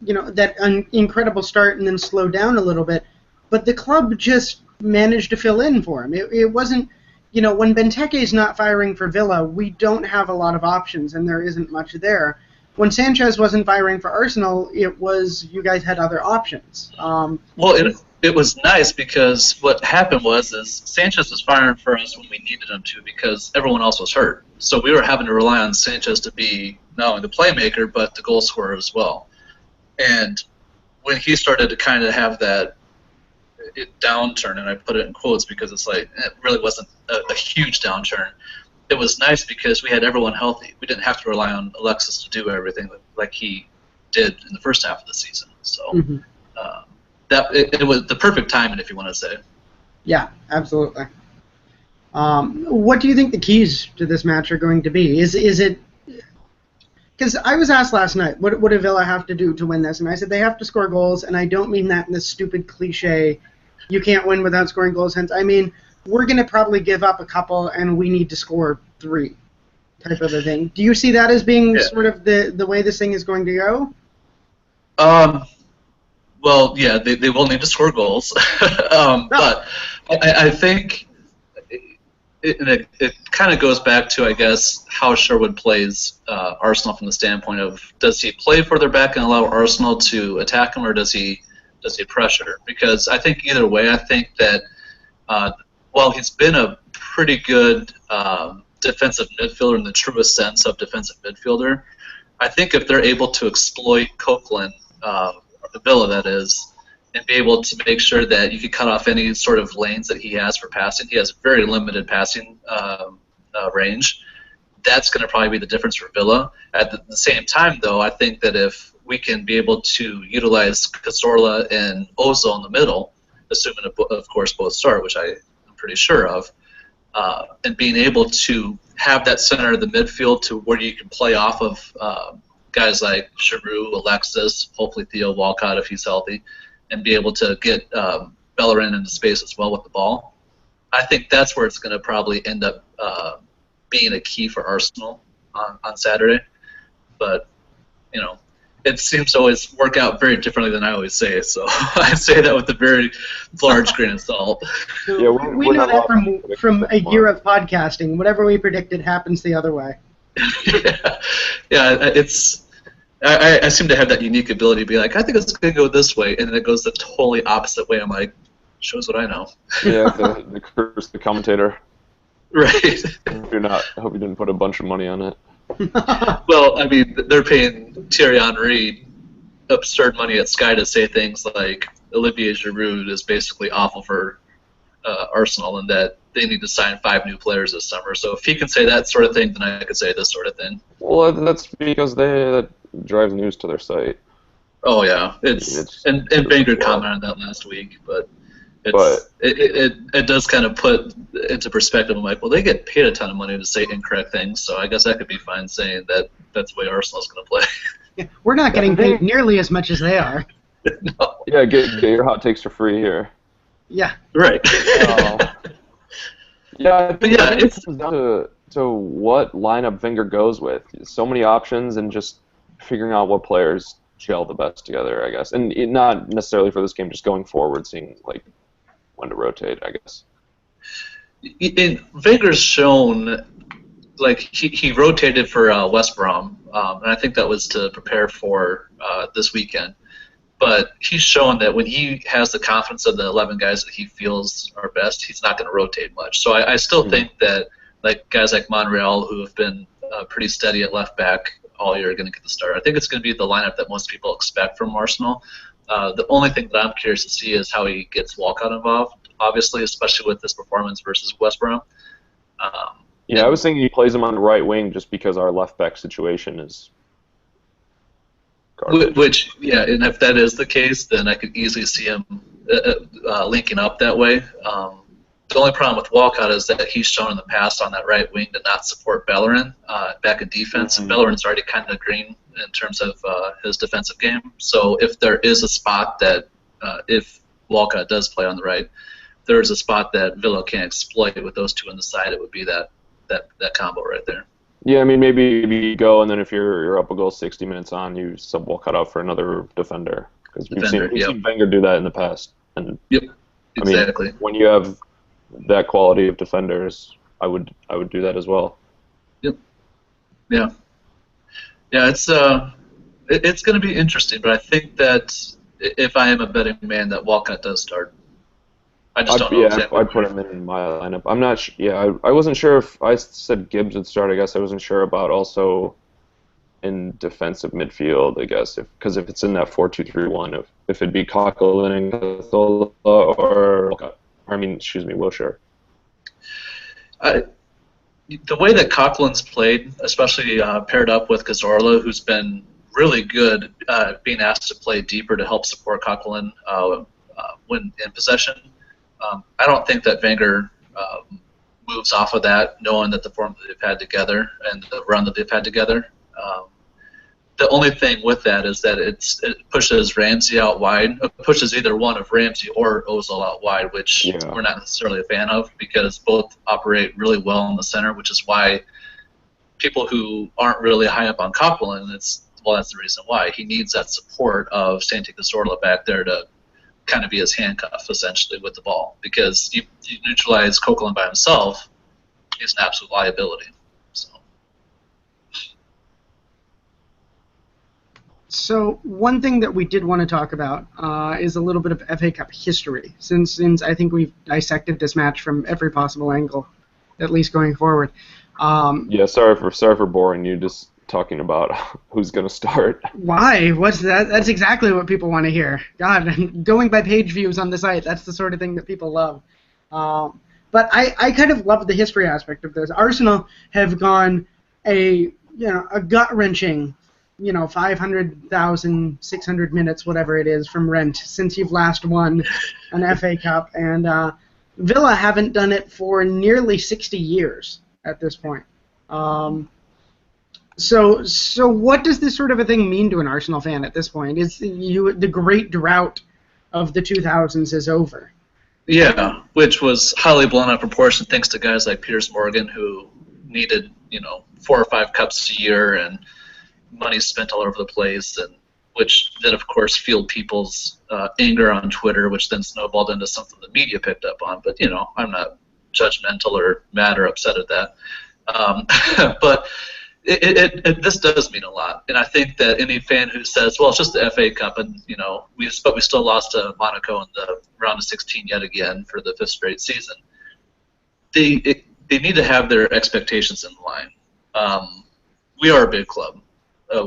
that incredible start and then slowed down a little bit, but the club just managed to fill in for him. It wasn't, when Benteke's not firing for Villa, we don't have a lot of options, and there isn't much there. When Sanchez wasn't firing for Arsenal, it was you guys had other options. It was nice because what happened was Sanchez was firing for us when we needed him to because everyone else was hurt. So we were having to rely on Sanchez to be not only the playmaker but the goal scorer as well. And when he started to kind of have that downturn, and I put it in quotes because it's like it really wasn't a huge downturn, it was nice because we had everyone healthy. We didn't have to rely on Alexis to do everything like he did in the first half of the season. So it was the perfect timing, if you want to say. Yeah, absolutely. What do you think the keys to this match are going to be? Is it because I was asked last night, what do Villa have to do to win this? And I said they have to score goals, and I don't mean that in this stupid cliche, you can't win without scoring goals. Hence, I mean, we're going to probably give up a couple, and we need to score 3 type of a thing. Do you see that as being sort of the way this thing is going to go? Well, yeah, they will need to score goals. But I think it kind of goes back to, I guess, how Sherwood plays Arsenal from the standpoint of does he play further back and allow Arsenal to attack him, or does he pressure? Because I think either way, I think that while he's been a pretty good defensive midfielder in the truest sense of defensive midfielder, I think if they're able to exploit Coquelin, the Villa that is, and be able to make sure that you can cut off any sort of lanes that he has for passing. He has very limited passing range. That's going to probably be the difference for Villa. At the same time, though, I think that if we can be able to utilize Cazorla and Ozil in the middle, assuming, of course, both start, which I'm pretty sure of, and being able to have that center of the midfield to where you can play off of guys like Giroud, Alexis, hopefully Theo Walcott if he's healthy, and be able to get Bellerin into space as well with the ball. I think that's where it's going to probably end up being a key for Arsenal on Saturday. But, it seems to always work out very differently than I always say, so I say that with a very large grain of salt. Yeah, we know that from a year of podcasting. Whatever we predicted happens the other way. Yeah, I seem to have that unique ability to be like, I think it's going to go this way, and then it goes the totally opposite way. I'm like, shows what I know. Yeah, the curse, the commentator. Right. I hope you didn't put a bunch of money on it. Well, I mean, they're paying Thierry Henry absurd money at Sky to say things like Olivier Giroud is basically awful for Arsenal and that they need to sign 5 new players this summer. So if he can say that sort of thing, then I could say this sort of thing. Well, that's because that drives news to their site. Oh yeah, and Wenger commented on that last week, but it does kind of put into perspective. I'm like, well, they get paid a ton of money to say incorrect things, so I guess I could be fine saying that that's the way Arsenal's going to play. Yeah, we're not getting paid nearly as much as they are. No. Yeah, get your hot takes for free here. Yeah. Right. Yeah, but yeah, it comes down to what lineup Wenger goes with. So many options and just figuring out what players gel the best together, I guess. And not necessarily for this game, just going forward, seeing like when to rotate, I guess. Wenger's shown, like he rotated for West Brom, and I think that was to prepare for this weekend. But he's shown that when he has the confidence of the 11 guys that he feels are best, he's not going to rotate much. So I still think that like guys like Monreal, who have been pretty steady at left back all year, are going to get the start. I think it's going to be the lineup that most people expect from Arsenal. The only thing that I'm curious to see is how he gets Walcott involved, obviously, especially with this performance versus West Brom. I was thinking he plays him on the right wing just because our left back situation is garbage. Which, yeah, and if that is the case, then I could easily see him linking up that way. The only problem with Walcott is that he's shown in the past on that right wing to not support Bellerin back in defense, and Bellerin's already kind of green in terms of his defensive game. So if there is a spot that if Walcott does play on the right, there's a spot that Villa can exploit with those two on the side, it would be that combo right there. Yeah, I mean, maybe if you go, and then if you're up a goal 60 minutes on, you sub will cut out for another defender. Because we've seen Wenger do that in the past. And yep, exactly. I mean, when you have that quality of defenders, I would do that as well. Yep. Yeah. Yeah, it's going to be interesting, but I think that if I am a betting man, that Walcott does start. I just don't know exactly. I'd put him in my lineup. I'm not. I wasn't sure if I said Gibbs would start. I guess I wasn't sure about also in defensive midfield. I guess because if it's in that 4-2-3-1, if it'd be Coquelin and Cazorla or Wilshere. The way that Coquelin's played, especially paired up with Cazorla, who's been really good being asked to play deeper to help support Coquelin when in possession. I don't think that Wenger moves off of that, knowing that the form that they've had together and the run that they've had together. The only thing with that is that it pushes Ramsey out wide. It pushes either one of Ramsey or Ozil out wide, which we're not necessarily a fan of because both operate really well in the center, which is why people who aren't really high up on Coquelin, that's the reason why. He needs that support of Santi Cazorla back there to kind of be his handcuff, essentially, with the ball. Because you neutralize Coquelin by himself, he's an absolute liability. So one thing that we did want to talk about is a little bit of FA Cup history, since I think we've dissected this match from every possible angle, at least going forward. Sorry for boring you, just talking about who's going to start. Why? What's that? That's exactly what people want to hear. God, going by page views on the site, that's the sort of thing that people love. But I kind of love the history aspect of this. Arsenal have gone a gut-wrenching 500,000, 600 minutes, whatever it is, from rent since you've last won an FA Cup. And Villa haven't done it for nearly 60 years at this point. So what does this sort of a thing mean to an Arsenal fan at this point? The great drought of the 2000s is over. Yeah, which was highly blown out of proportion thanks to guys like Piers Morgan who needed 4 or 5 cups a year and money spent all over the place, and which then of course fueled people's anger on Twitter, which then snowballed into something the media picked up on. But I'm not judgmental or mad or upset at that. But this does mean a lot, and I think that any fan who says, "Well, it's just the FA Cup," and we still lost to Monaco in the round of 16 yet again for the 5th straight season, they need to have their expectations in line. We are a big club.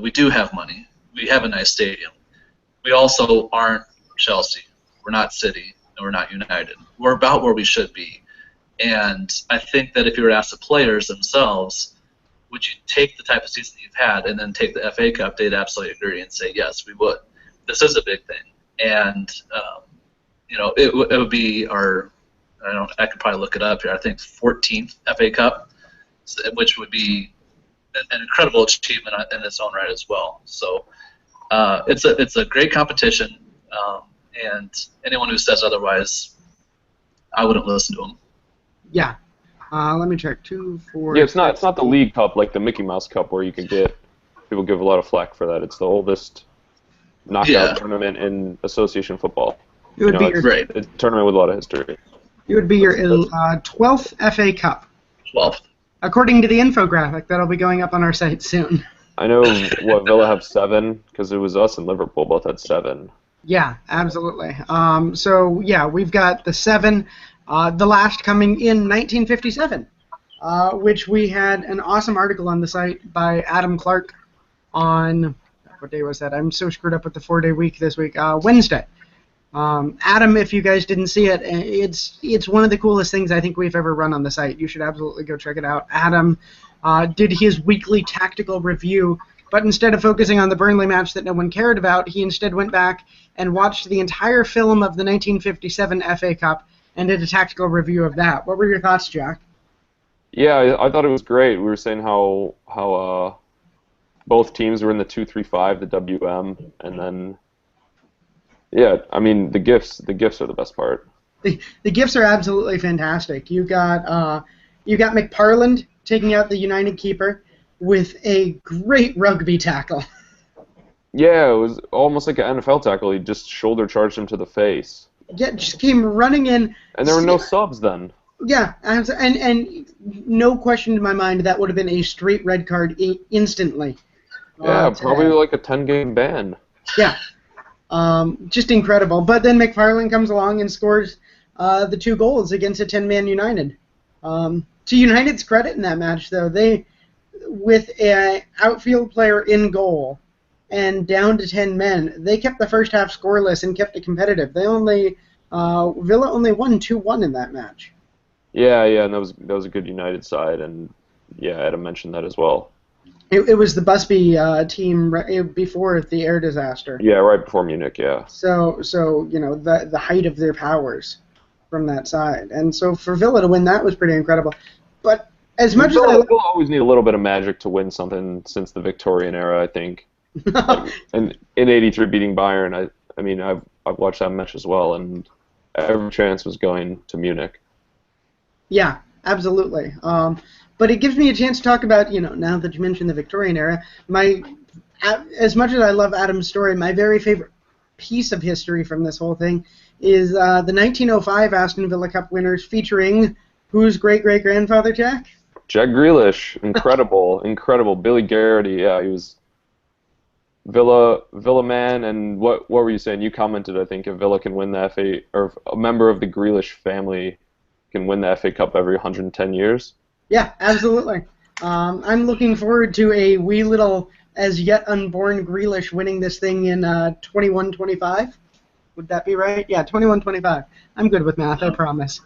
We do have money. We have a nice stadium. We also aren't Chelsea. We're not City, and we're not United. We're about where we should be. And I think that if you were to ask the players themselves, would you take the type of season you've had and then take the FA Cup, they'd absolutely agree and say, yes, we would. This is a big thing. And, it would be our, I could probably look it up here, I think 14th FA Cup, which would be an incredible achievement in its own right as well. So it's a great competition, and anyone who says otherwise, I wouldn't listen to them. Yeah. Let me check. 2, 4. Yeah, it's not the League Cup like the Mickey Mouse Cup where you can get people give a lot of flack for that. It's the oldest knockout tournament in association football. It would be it's a tournament with a lot of history. It would be your 12th FA Cup. 12th. According to the infographic that'll be going up on our site soon. I know Villa have 7 because it was us and Liverpool both had 7. Yeah, absolutely. We've got the 7. The last coming in 1957, which we had an awesome article on the site by Adam Clark on, what day was that? I'm so screwed up with the 4-day week this week. Wednesday. Adam, if you guys didn't see it, it's one of the coolest things I think we've ever run on the site. You should absolutely go check it out. Adam did his weekly tactical review, but instead of focusing on the Burnley match that no one cared about, he instead went back and watched the entire film of the 1957 FA Cup and did a tactical review of that. What were your thoughts, Jack? Yeah, I thought it was great. We were saying how both teams were in the 2-3-5, the WM, and then the gifts are the best part. The gifts are absolutely fantastic. You got McParland taking out the United keeper with a great rugby tackle. Yeah, it was almost like an NFL tackle. He just shoulder charged him to the face. Yeah, just came running in. And there were no subs then. Yeah, and no question in my mind that would have been a straight red card instantly. Yeah, probably like a 10-game ban. Yeah, just incredible. But then McFarland comes along and scores the 2 goals against a 10-man United. To United's credit in that match, though, they, with an outfield player in goal and down to 10 men, they kept the first half scoreless and kept it competitive. Villa only won 2-1 in that match. Yeah, and that was a good United side, and yeah, Adam mentioned that as well. It was the Busby team before the air disaster. Yeah, right before Munich, yeah. So the height of their powers from that side, and so for Villa to win that was pretty incredible. But as much as Villa always need a little bit of magic to win something since the Victorian era, I think. And in '83 beating Bayern, I mean I've watched that match as well, and every chance was going to Munich. Yeah, absolutely. But it gives me a chance to talk about, now that you mentioned the Victorian era, as much as I love Adam's story, my very favorite piece of history from this whole thing is the 1905 Aston Villa Cup winners featuring whose great-great-grandfather, Jack? Jack Grealish, incredible. Billy Garrity, yeah, he was Villa man, and what were you saying? You commented, I think, if Villa can win the FA, or if a member of the Grealish family can win the FA Cup every 110 years. Yeah, absolutely. I'm looking forward to a wee little, as yet unborn Grealish winning this thing in 21-25. Would that be right? Yeah, 21-25. I'm good with math, I promise.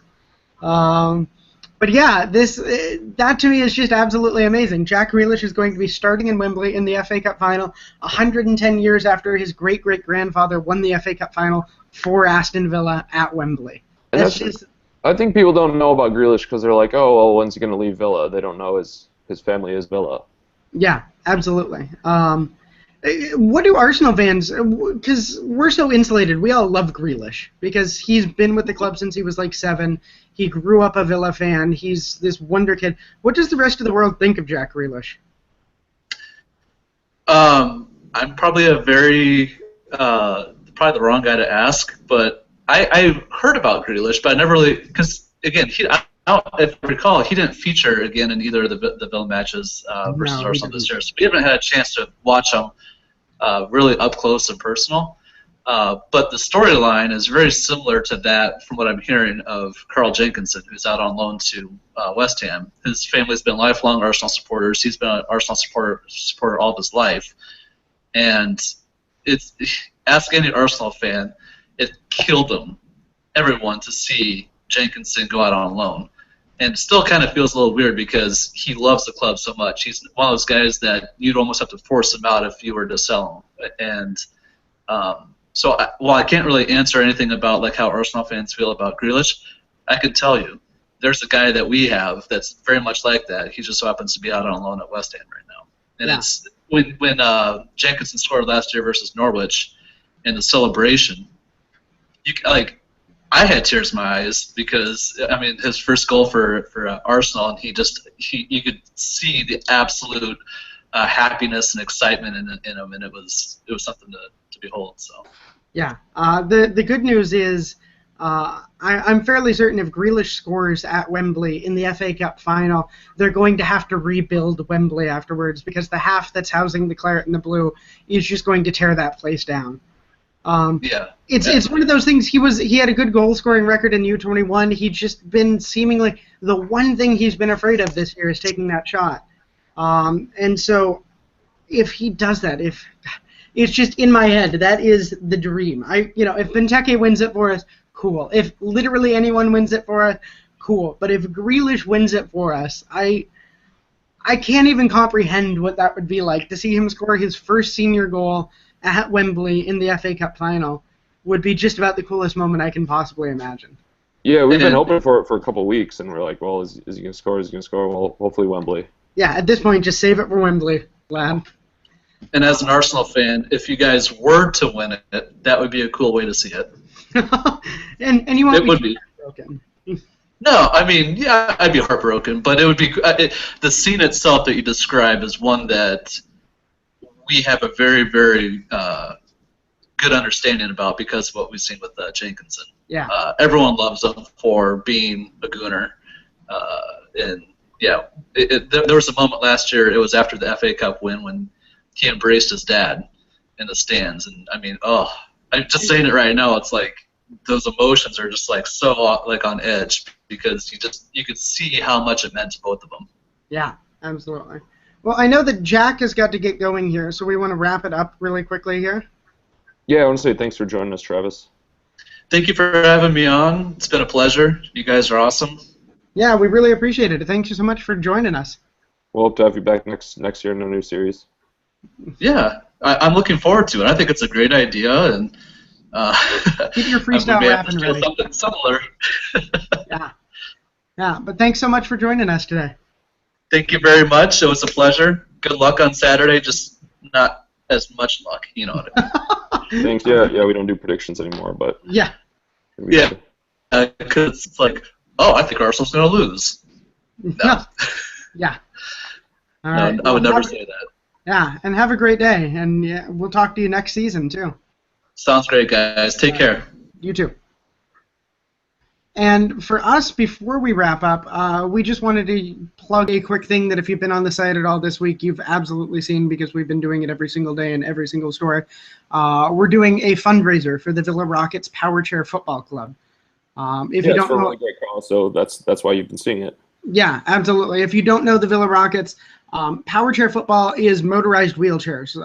But yeah, that to me is just absolutely amazing. Jack Grealish is going to be starting in Wembley in the FA Cup final 110 years after his great-great-grandfather won the FA Cup final for Aston Villa at Wembley. I think people don't know about Grealish because they're like, oh, well, when's he going to leave Villa? They don't know his family is Villa. Yeah, absolutely. What do Arsenal fans, because we're so insulated, we all love Grealish because he's been with the club since he was like 7. He grew up a Villa fan. He's this wonder kid. What does the rest of the world think of Jack Grealish? I'm probably probably the wrong guy to ask, but I heard about Grealish, but I never really, because again, if I recall, he didn't feature again in either of the Villa matches versus Arsenal this year, so we haven't had a chance to watch him really up close and personal. But the storyline is very similar to that from what I'm hearing of Carl Jenkinson, who's out on loan to West Ham. His family's been lifelong Arsenal supporters. He's been an Arsenal supporter all of his life. And ask any Arsenal fan, it killed everyone to see Jenkinson go out on loan. And still kind of feels a little weird because he loves the club so much. He's one of those guys that you'd almost have to force him out if you were to sell him. And so while I can't really answer anything about like how Arsenal fans feel about Grealish, I can tell you there's a guy that we have that's very much like that. He just so happens to be out on loan at West Ham right now. And it's when Jenkinson scored last year versus Norwich in the celebration, I had tears in my eyes because I mean his first goal for Arsenal, and you could see the absolute happiness and excitement in him, and it was something to behold. So yeah, the good news is I'm fairly certain if Grealish scores at Wembley in the FA Cup final, they're going to have to rebuild Wembley afterwards because the half that's housing the claret and the blue is just going to tear that place down. It's one of those things. He had a good goal scoring record in U21. He'd just been seemingly the one thing he's been afraid of this year is taking that shot. And so if he does that, if it's just in my head, that is the dream. If Benteke wins it for us, cool. If literally anyone wins it for us, cool. But if Grealish wins it for us, I can't even comprehend what that would be like to see him score his first senior goal at Wembley in the FA Cup final. Would be just about the coolest moment I can possibly imagine. Yeah, we've been hoping for it for a couple of weeks, and we're like, well, is he going to score? Is he going to score? Well, hopefully Wembley. Yeah, at this point, just save it for Wembley, lad. And as an Arsenal fan, if you guys were to win it, that would be a cool way to see it. and you won't It would be. broken. No, I mean, yeah, I'd be heartbroken, but it would be the scene itself that you describe is one that we have a very, very good understanding about because of what we've seen with Jenkinson. Yeah. Everyone loves him for being a gooner, and yeah, there was a moment last year. It was after the FA Cup win when he embraced his dad in the stands, and I mean, I'm just saying it right now. It's like those emotions are just like so like on edge because you could see how much it meant to both of them. Yeah, absolutely. Well, I know that Jack has got to get going here, so we want to wrap it up really quickly here. Yeah, I want to say thanks for joining us, Travis. Thank you for having me on. It's been a pleasure. You guys are awesome. Yeah, we really appreciate it. Thank you so much for joining us. We'll hope to have you back next year in a new series. Yeah, I'm looking forward to it. I think it's a great idea, and keep your freestyle rapping ready. Something similar. Yeah, but thanks so much for joining us today. Thank you very much. It was a pleasure. Good luck on Saturday. Just not as much luck, you know what I mean. Thanks. Yeah, we don't do predictions anymore, but yeah, because it's like, I think Arsenal's gonna lose. No. Yeah. All right. No, I would never say that. Yeah, and have a great day, and yeah, we'll talk to you next season too. Sounds great, guys. Take care. You too. And for us, before we wrap up, we just wanted to plug a quick thing that if you've been on the site at all this week, you've absolutely seen because we've been doing it every single day in every single story. We're doing a fundraiser for the Villa Rockets Power Chair Football Club. If you don't it's for know, a really great cause, so that's why you've been seeing it. Yeah, absolutely. If you don't know the Villa Rockets, Power Chair Football is motorized wheelchairs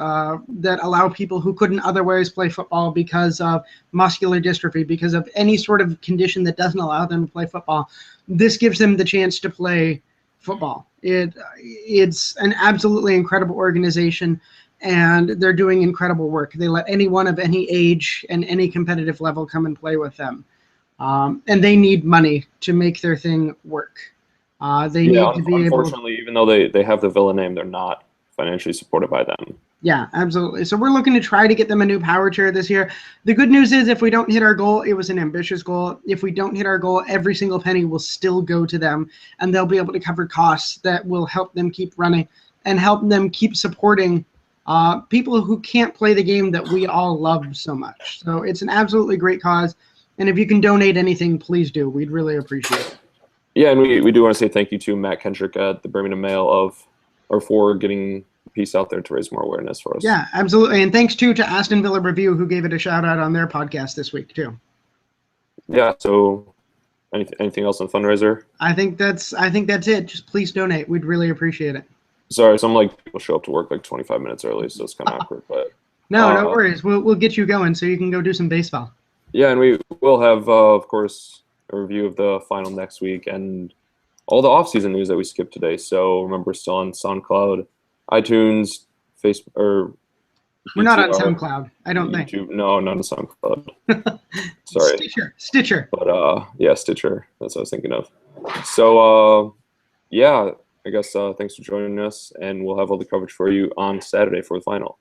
that allow people who couldn't otherwise play football because of muscular dystrophy, because of any sort of condition that doesn't allow them to play football. This gives them the chance to play football. It's an absolutely incredible organization, and they're doing incredible work. They let anyone of any age and any competitive level come and play with them. And they need money to make their thing work. They need to be able. Unfortunately, even though they have the Villa name, they're not financially supported by them. Yeah, absolutely. So we're looking to try to get them a new power chair this year. The good news is if we don't hit our goal, it was an ambitious goal. If we don't hit our goal, every single penny will still go to them, and they'll be able to cover costs that will help them keep running and help them keep supporting people who can't play the game that we all love so much. So it's an absolutely great cause. And if you can donate anything, please do. We'd really appreciate it. Yeah, and we do want to say thank you to Matt Kendrick at the Birmingham Mail for getting a piece out there to raise more awareness for us. Yeah, absolutely. And thanks too to Aston Villa Review, who gave it a shout out on their podcast this week too. Yeah, so anything else on fundraiser? I think that's it. Just please donate. We'd really appreciate it. Sorry, some people show up to work like 25 minutes early, so it's kind of awkward. But no worries. We'll get you going so you can go do some baseball. Yeah, and we will have, of course, a review of the final next week and all the off-season news that we skipped today. So remember, we're still on SoundCloud, iTunes, Facebook, or we're not on SoundCloud. I don't think. No, not on SoundCloud. Sorry. Stitcher. But yeah, Stitcher. That's what I was thinking of. So yeah, I guess thanks for joining us, and we'll have all the coverage for you on Saturday for the final.